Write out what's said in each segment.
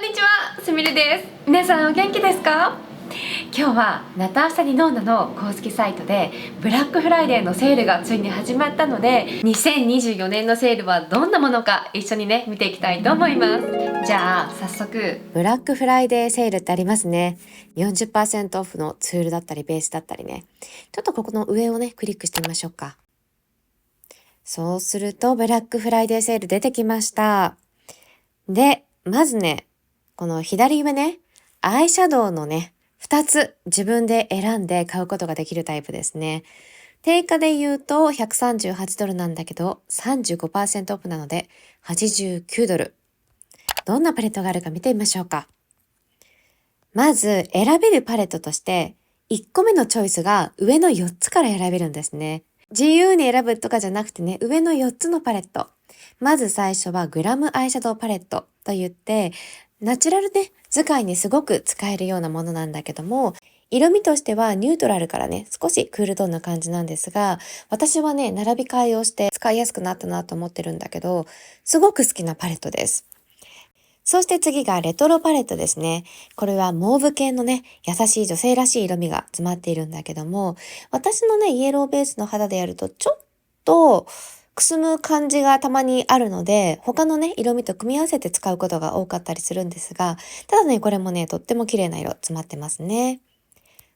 んにちは、すみれです。皆さんお元気ですか？今日はナターシャ・ディノーナの公式サイトでブラックフライデーのセールがついに始まったので、2024年のセールはどんなものか一緒にね見ていきたいと思います。じゃあ早速、ブラックフライデーセールってありますね。40% オフのツールだったりベースだったりね。ちょっとここの上をねクリックしてみましょうか。そうするとブラックフライデーセール出てきました。で、まずね、この左上ね、アイシャドウのね、2つ自分で選んで買うことができるタイプですね。定価で言うと$138なんだけど、35% オフなので$89。どんなパレットがあるか見てみましょうか。まず選べるパレットとして、1個目のチョイスが上の4つから選べるんですね。自由に選ぶとかじゃなくてね、上の4つのパレット。まず最初はグラムアイシャドウパレットといって、ナチュラルね、使いにすごく使えるようなものなんだけども、色味としてはニュートラルからね、少しクールトーンな感じなんですが、私はね、並び替えをして使いやすくなったなと思ってるんだけど、すごく好きなパレットです。そして次がレトロパレットですね。これはモーブ系のね、優しい女性らしい色味が詰まっているんだけども、私のね、イエローベースの肌でやるとちょっとくすむ感じがたまにあるので、他のね、色味と組み合わせて使うことが多かったりするんですが、ただね、これもね、とっても綺麗な色詰まってますね。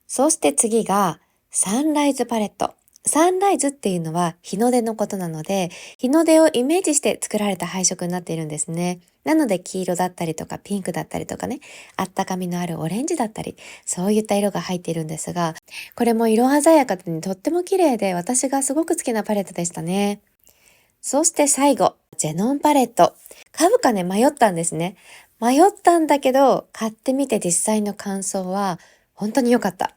そして次がサンライズパレット。サンライズっていうのは日の出のことなので、日の出をイメージして作られた配色になっているんですね。なので黄色だったりとかピンクだったりとかね、あったかみのあるオレンジだったり、そういった色が入っているんですが、これも色鮮やかでとっても綺麗で私がすごく好きなパレットでしたね。そして最後、ジェノンパレット。買うかね、迷ったんですね。迷ったんだけど、買ってみて実際の感想は本当に良かった。っ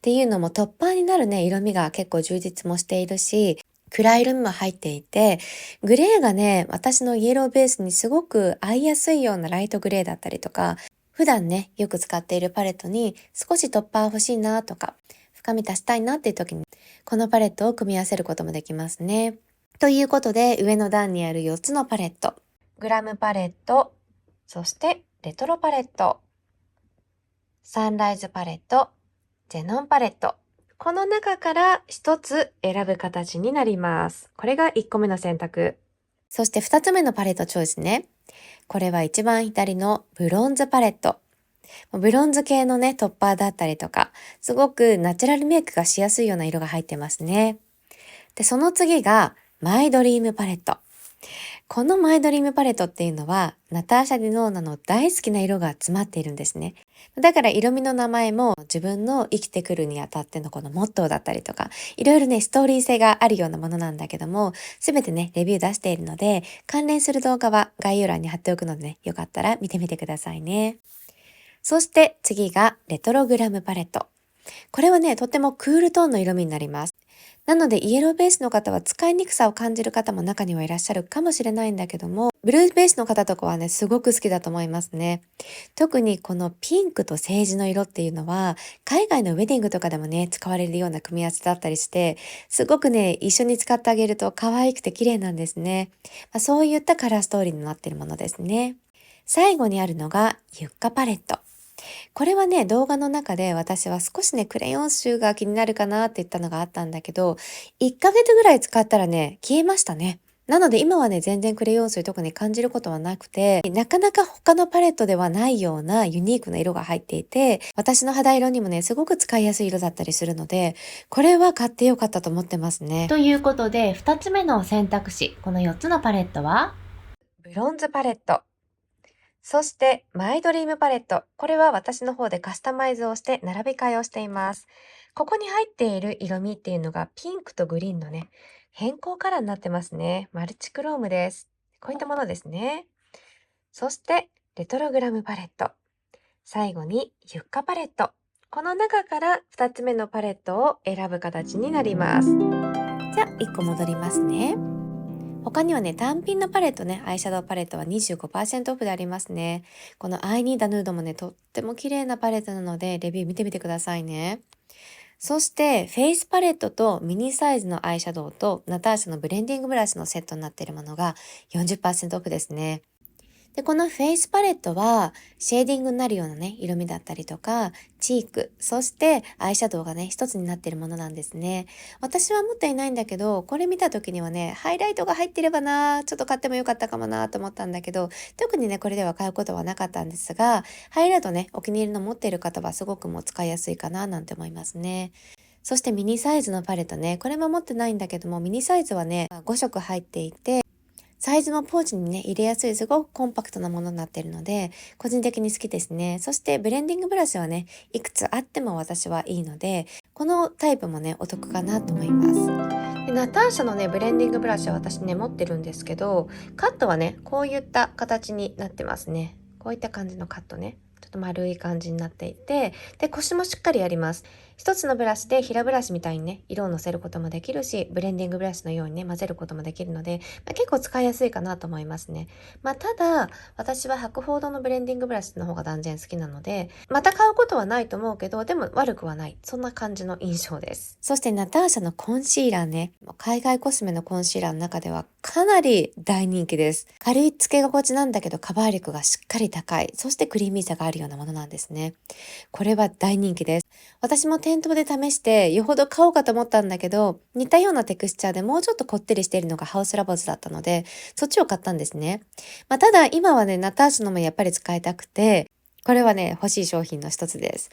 ていうのもトッパーになるね、色味が結構充実もしているし、暗い色味も入っていて、グレーがね、私のイエローベースにすごく合いやすいようなライトグレーだったりとか、普段ね、よく使っているパレットに少しトッパー欲しいなとか、深み足したいなっていう時に、このパレットを組み合わせることもできますね。ということで、上の段にある4つのパレット。グラムパレット、そしてレトロパレット、サンライズパレット、ジェノンパレット。この中から1つ選ぶ形になります。これが1個目の選択。そして2つ目のパレットチョイスね。これは一番左のブロンズパレット。ブロンズ系のね、トッパーだったりとか、すごくナチュラルメイクがしやすいような色が入ってますね。で、その次がマイドリームパレット。このマイドリームパレットっていうのは、ナターシャ・ディノーナの大好きな色が詰まっているんですね。だから色味の名前も自分の生きてくるにあたってのこのモットーだったりとか、いろいろね、ストーリー性があるようなものなんだけども、すべてね、レビュー出しているので、関連する動画は概要欄に貼っておくのでね、よかったら見てみてくださいね。そして次がレトログラムパレット。これはね、とってもクールトーンの色味になります。なのでイエローベースの方は使いにくさを感じる方も中にはいらっしゃるかもしれないんだけども、ブルーベースの方とかはね、すごく好きだと思いますね。特にこのピンクとセージの色っていうのは、海外のウェディングとかでもね、使われるような組み合わせだったりして、すごくね、一緒に使ってあげると可愛くて綺麗なんですね。そういったカラーストーリーになっているものですね。最後にあるのがユッカパレット。これはね、動画の中で私は少しね、クレヨン臭が気になるかなって言ったのがあったんだけど、1ヶ月ぐらい使ったらね、消えましたね。なので今はね、全然クレヨン水特に感じることはなくて、なかなか他のパレットではないようなユニークな色が入っていて、私の肌色にもね、すごく使いやすい色だったりするので、これは買ってよかったと思ってますね。ということで、2つ目の選択肢、この4つのパレットは、ブロンズパレット。そして、マイドリームパレット。これは私の方でカスタマイズをして並び替えをしています。ここに入っている色味っていうのがピンクとグリーンのね、変更カラーになってますね。マルチクロームです。こういったものですね。そして、レトログラムパレット。最後に、ユッカパレット。この中から2つ目のパレットを選ぶ形になります。じゃあ、1個戻りますね。他にはね、単品のパレットね、アイシャドウパレットは 25% オフでありますね。この I need a nude もね、とっても綺麗なパレットなので、レビュー見てみてくださいね。そして、フェイスパレットとミニサイズのアイシャドウとナターシャのブレンディングブラシのセットになっているものが 40% オフですね。で、このフェイスパレットはシェーディングになるようなね、色味だったりとか、チーク、そしてアイシャドウがね、一つになっているものなんですね。私は持っていないんだけど、これ見た時にはね、ハイライトが入ってればな、ちょっと買ってもよかったかもなと思ったんだけど、特にね、これでは買うことはなかったんですが、ハイライトね、お気に入りの持っている方はすごくもう使いやすいかななんて思いますね。そしてミニサイズのパレットね、これも持ってないんだけども、ミニサイズはね、5色入っていて、サイズもポーチにね、入れやすい、すごくコンパクトなものになっているので、個人的に好きですね。そしてブレンディングブラシはね、いくつあっても私はいいので、このタイプもね、お得かなと思います。でナターシャのね、ブレンディングブラシは私ね、持ってるんですけど、カットはね、こういった形になってますね。こういった感じのカットね。ちょっと丸い感じになっていて、で、腰もしっかりあります。一つのブラシで平ブラシみたいにね、色をのせることもできるし、ブレンディングブラシのようにね、混ぜることもできるので、結構使いやすいかなと思いますね。ただ、私は博報堂のブレンディングブラシの方が断然好きなので、また買うことはないと思うけど、でも悪くはない。そんな感じの印象です。そしてナターシャのコンシーラーね、海外コスメのコンシーラーの中ではかなり大人気です。軽いつけ心地なんだけどカバー力がしっかり高い。そしてクリーミーさがあるようなものなんですね。これは大人気です。私も店頭で試してよほど買おうかと思ったんだけど、似たようなテクスチャーでもうちょっとこってりしているのがハウスラボズだったので、そっちを買ったんですね。ただ今はね、ナターシャのもやっぱり使いたくて、これはね、欲しい商品の一つです。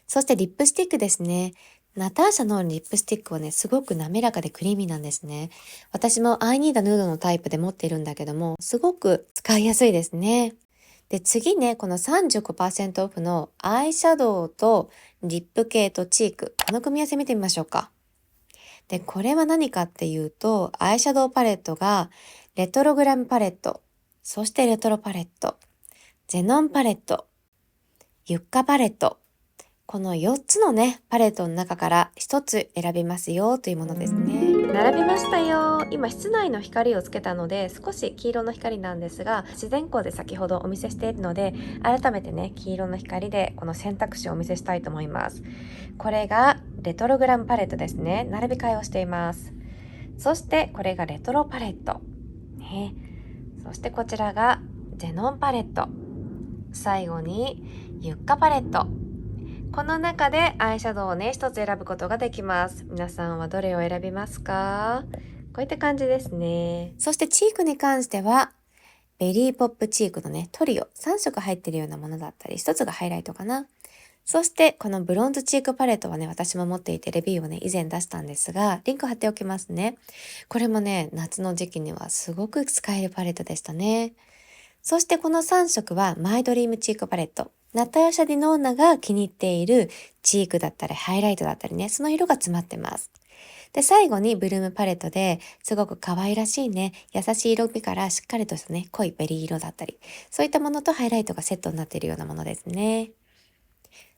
そしてリップスティックですね。ナターシャのリップスティックはね、すごく滑らかでクリーミーなんですね。私も I need a nude のタイプで持っているんだけども、すごく使いやすいですね。で、次ね、この35% オフのアイシャドウとリップ系とチーク、この組み合わせ見てみましょうか。で、これは何かっていうと、アイシャドウパレットがレトログラムパレット、そしてレトロパレット、ゼノンパレット、ユッカパレット、この4つのね、パレットの中から1つ選びますよというものですね。並びましたよ。今室内の光をつけたので少し黄色の光なんですが、自然光で先ほどお見せしているので、改めてね、黄色の光でこの選択肢をお見せしたいと思います。これがレトログラムパレットですね。並び替えをしています。そしてこれがレトロパレット。ね、そしてこちらがゼノンパレット。最後にユッカパレット。この中でアイシャドウをね、一つ選ぶことができます。皆さんはどれを選びますか？こういった感じですね。そしてチークに関しては、ベリーポップチークのね、トリオ3色入ってるようなものだったり、一つがハイライトかな。そしてこのブロンズチークパレットはね、私も持っていてレビューをね、以前出したんですが、リンク貼っておきますね。これもね、夏の時期にはすごく使えるパレットでしたね。そしてこの3色はマイドリームチークパレット。ナターシャ・ディノーナが気に入っているチークだったりハイライトだったりね、その色が詰まってます。で、最後にブルームパレットですごく可愛らしいね、優しい色味からしっかりとしたね、濃いベリー色だったり、そういったものとハイライトがセットになっているようなものですね。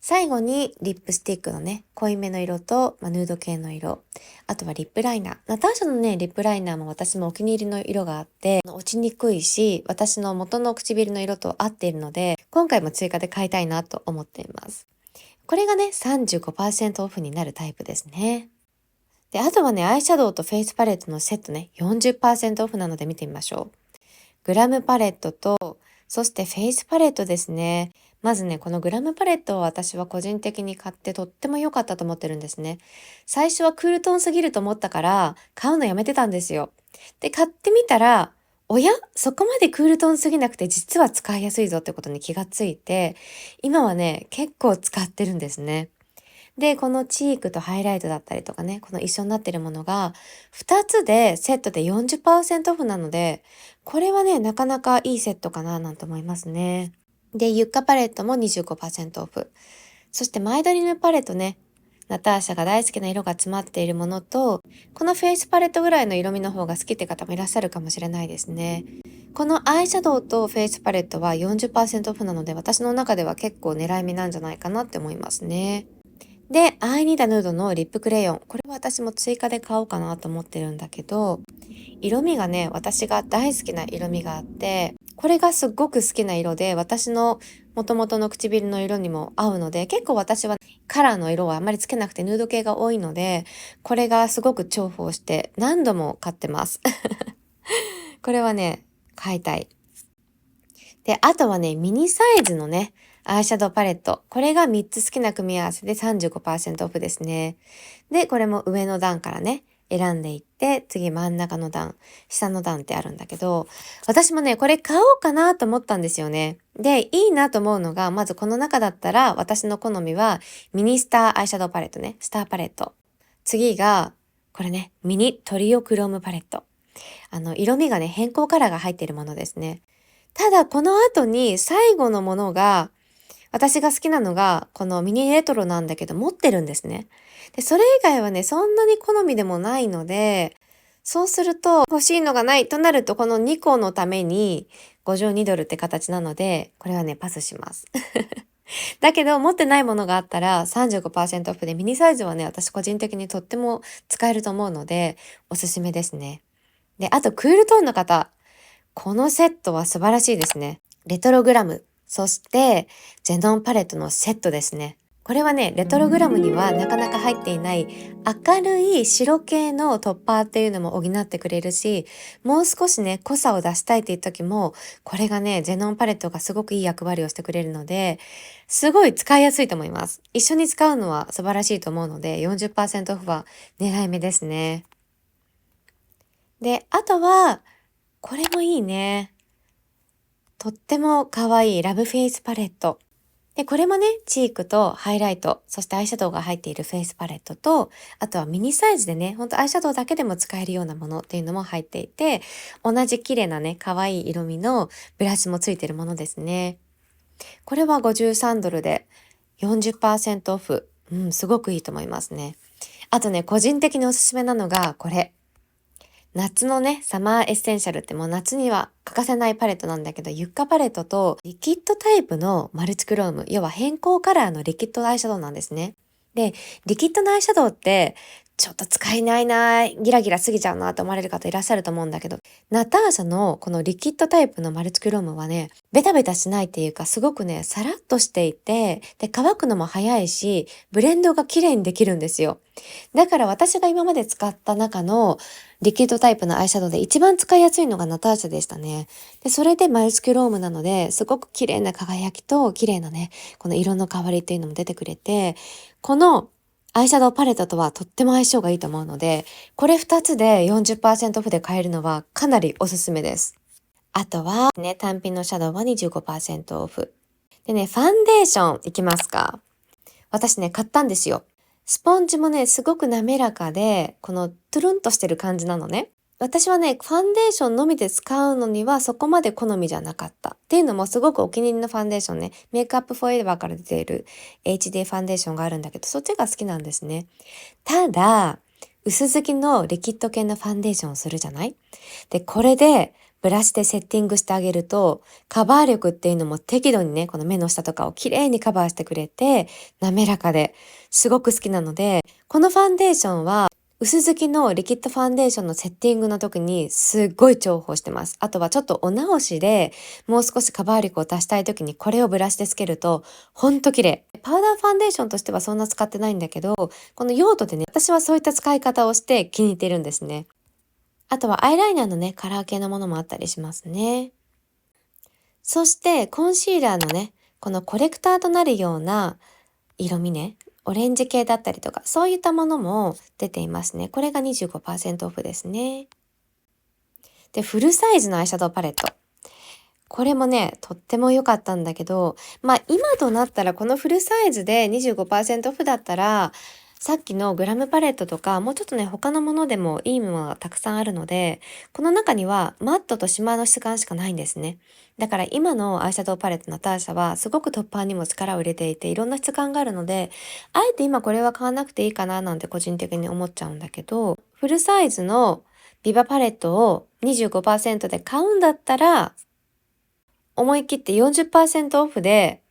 最後にリップスティックのね、濃いめの色と、ヌード系の色。あとはリップライナー。ナターシャのね、リップライナーも私もお気に入りの色があって、落ちにくいし、私の元の唇の色と合っているので、今回も追加で買いたいなと思っています。これがね、35% オフになるタイプですね。で、あとはね、アイシャドウとフェイスパレットのセットね、40% オフなので見てみましょう。グラムパレットと、そしてフェイスパレットですね。まずね、このグラムパレットを私は個人的に買ってとっても良かったと思ってるんですね。最初はクールトーンすぎると思ったから買うのやめてたんですよ。で、買ってみたら、そこまでクールトーンすぎなくて実は使いやすいぞってことに気がついて、今はね、結構使ってるんですね。で、このチークとハイライトだったりとかね、この一緒になってるものが、2つでセットで 40% オフなので、これはね、なかなかいいセットかななんて思いますね。で、ユッカパレットも 25% オフ。そしてマイドリムパレットね、ナターシャが大好きな色が詰まっているものと、このフェイスパレットぐらいの色味の方が好きって方もいらっしゃるかもしれないですね。このアイシャドウとフェイスパレットは 40% オフなので、私の中では結構狙い目なんじゃないかなって思いますね。で、アイニーダヌードのリップクレヨン。これは私も追加で買おうかなと思ってるんだけど、色味がね、私が大好きな色味があって、これがすっごく好きな色で、私の元々の唇の色にも合うので、結構私はカラーの色はあんまりつけなくてヌード系が多いので、これがすごく重宝して何度も買ってます。これはね、買いたい。で、あとはね、ミニサイズのね、アイシャドウパレット。これが3つ好きな組み合わせで 35% オフですね。で、これも上の段からね、選んでいって、次真ん中の段、下の段ってあるんだけど、私もね、これ買おうかなと思ったんですよね。で、いいなと思うのが、まずこの中だったら、私の好みは、ミニスターアイシャドウパレットね、スターパレット。次が、これね、ミニトリオクロームパレット。色味がね、変更カラーが入っているものですね。ただ、この後に最後のものが、私が好きなのが、このミニレトロなんだけど、持ってるんですね。で、それ以外はね、そんなに好みでもないので、そうすると、欲しいのがないとなると、この2個のために$52って形なので、これはね、パスします。だけど、持ってないものがあったら35% オフで、ミニサイズはね、私個人的にとっても使えると思うので、おすすめですね。で、あと、クールトーンの方、このセットは素晴らしいですね。レトログラム、そしてゼノンパレットのセットですね。これはね、レトログラムにはなかなか入っていない明るい白系のトッパーっていうのも補ってくれるし、もう少しね、濃さを出したいっていう時も、これがね、ゼノンパレットがすごくいい役割をしてくれるので、すごい使いやすいと思います。一緒に使うのは素晴らしいと思うので、40% オフは狙い目ですね。で、あとは、これもいいね。とっても可愛いラブフェイスパレット。で、これもね、チークとハイライト、そしてアイシャドウが入っているフェイスパレットと、あとはミニサイズでね、ほんとアイシャドウだけでも使えるようなものっていうのも入っていて、同じ綺麗なね、可愛い色味のブラシもついてるものですね。これは$53で 40% オフ。すごくいいと思いますね。あとね、個人的におすすめなのがこれ。夏のね、サマーエッセンシャルってもう夏には欠かせないパレットなんだけど、ユッカパレットとリキッドタイプのマルチクローム、要は変更カラーのリキッドアイシャドウなんですね。で、リキッドのアイシャドウってちょっと使えないな、ギラギラすぎちゃうなと思われる方いらっしゃると思うんだけど、ナターシャのこのリキッドタイプのマルチクロームはね、ベタベタしないっていうか、すごくね、さらっとしていて、で、乾くのも早いし、ブレンドが綺麗にできるんですよ。だから私が今まで使った中のリキッドタイプのアイシャドウで一番使いやすいのがナターシャでしたね。で、それでマルチクロームなので、すごく綺麗な輝きと綺麗なね、この色の変わりっていうのも出てくれて、このアイシャドウパレットとはとっても相性がいいと思うので、これ2つで 40% オフで買えるのはかなりおすすめです。あとはね、単品のシャドウは 25% オフ。でね、ファンデーションいきますか。私ね、買ったんですよ。スポンジもね、すごく滑らかで、このトゥルンとしてる感じなのね。私はね、ファンデーションのみで使うのにはそこまで好みじゃなかった。っていうのもすごくお気に入りのファンデーションね、メイクアップフォーエバーから出ている HD ファンデーションがあるんだけど、そっちが好きなんですね。ただ、薄付きのリキッド系のファンデーションをするじゃない？で、これでブラシでセッティングしてあげると、カバー力っていうのも適度にね、この目の下とかをきれいにカバーしてくれて、滑らかですごく好きなので、このファンデーションは薄付きのリキッドファンデーションのセッティングの時にすっごい重宝してます。あとはちょっとお直しでもう少しカバー力を足したい時にこれをブラシでつけるとほんと綺麗。パウダーファンデーションとしてはそんな使ってないんだけど、この用途でね、私はそういった使い方をして気に入っているんですね。あとはアイライナーのね、カラー系のものもあったりしますね。そしてコンシーラーのね、このコレクターとなるような色味ね、オレンジ系だったりとか、そういったものも出ていますね。これが 25% オフですね。で、フルサイズのアイシャドウパレット。これもね、とっても良かったんだけど、今となったらこのフルサイズで 25% オフだったら、さっきのグラムパレットとか、もうちょっとね、他のものでもいいものがたくさんあるので、この中にはマットとシマーの質感しかないんですね。だから今のアイシャドウパレットナターシャはすごくトッパーにも力を入れていて、いろんな質感があるので、あえて今これは買わなくていいかななんて個人的に思っちゃうんだけど、フルサイズのビバパレットを 25% で買うんだったら、思い切って 40% オフで、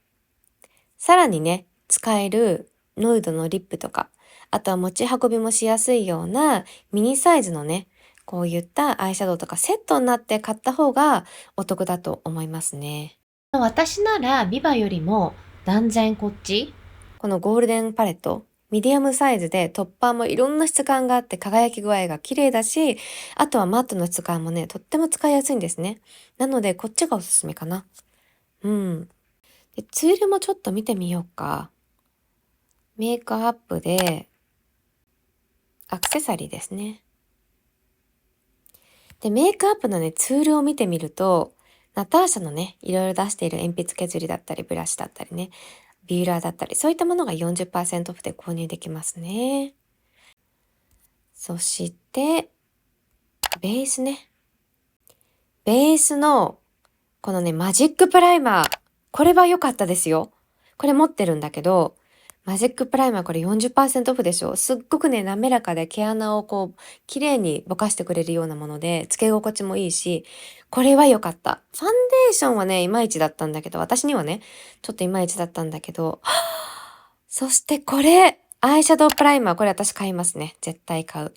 さらにね、使えるヌードのリップとか、あとは持ち運びもしやすいようなミニサイズのね、こういったアイシャドウとかセットになって買った方がお得だと思いますね。私ならビバよりも断然こっち。このゴールデンパレット、ミディアムサイズでトッパーもいろんな質感があって輝き具合が綺麗だし、あとはマットの質感もね、とっても使いやすいんですね。なのでこっちがおすすめかな。でツールもちょっと見てみようか。メイクアップでアクセサリーですね。でメイクアップのねツールを見てみると、ナターシャのねいろいろ出している鉛筆削りだったりブラシだったりね、ビューラーだったり、そういったものが 40% オフで購入できますね。そしてベースね。ベースのこのねマジックプライマー、これは良かったですよ。これ持ってるんだけど、マジックプライマーこれ 40% オフでしょ。すっごくね滑らかで毛穴をこう綺麗にぼかしてくれるようなもので、つけ心地もいいし、これは良かった。ファンデーションはねいまいちだったんだけど、私にはねちょっといまいちだったんだけど、そしてこれアイシャドウプライマー、これ私買いますね。絶対買う。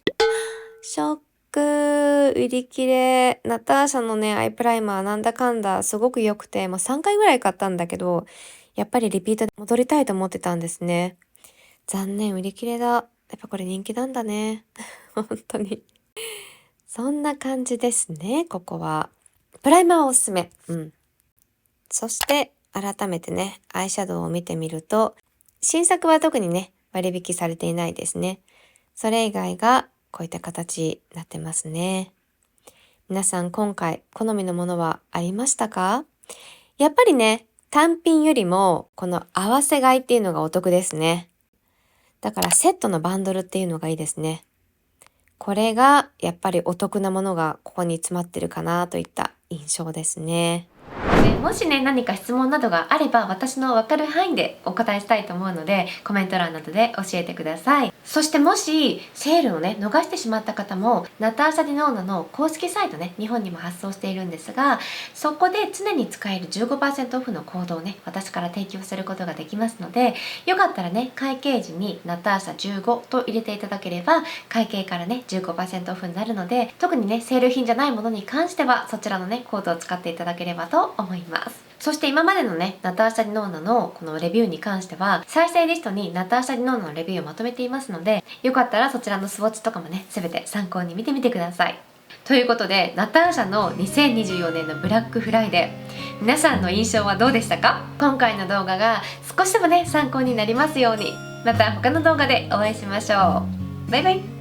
ショック、売り切れ。ナターシャのねアイプライマーなんだかんだすごく良くて、もう3回ぐらい買ったんだけど、やっぱりリピートで戻りたいと思ってたんですね。残念、売り切れだ。やっぱこれ人気なんだね。本当に。そんな感じですね、ここは。プライマーおすすめ。そして改めてね、アイシャドウを見てみると、新作は特にね、割引されていないですね。それ以外がこういった形になってますね。皆さん今回好みのものはありましたか？やっぱりね、単品よりもこの合わせ買いっていうのがお得ですね。だからセットのバンドルっていうのがいいですね。これがやっぱりお得なものがここに詰まってるかなといった印象ですね。もしね何か質問などがあれば、私の分かる範囲でお答えしたいと思うので、コメント欄などで教えてください。そしてもしセールをね逃してしまった方も、ナターシャ・ディノーナの公式サイトね、日本にも発送しているんですが、そこで常に使える 15% オフのコードをね私から提供することができますので、よかったらね会計時にナターシャ15と入れていただければ、会計からね 15% オフになるので、特にねセール品じゃないものに関してはそちらのねコードを使っていただければと思います。そして今までのねナターシャ・ディノーナのこのレビューに関しては、再生リストにナターシャ・ディノーナのレビューをまとめていますので、よかったらそちらのスウォッチとかもね全て参考に見てみてください。ということで、ナターシャの2024年のブラックフライデー、皆さんの印象はどうでしたか？今回の動画が少しでもね参考になりますように。また他の動画でお会いしましょう。バイバイ。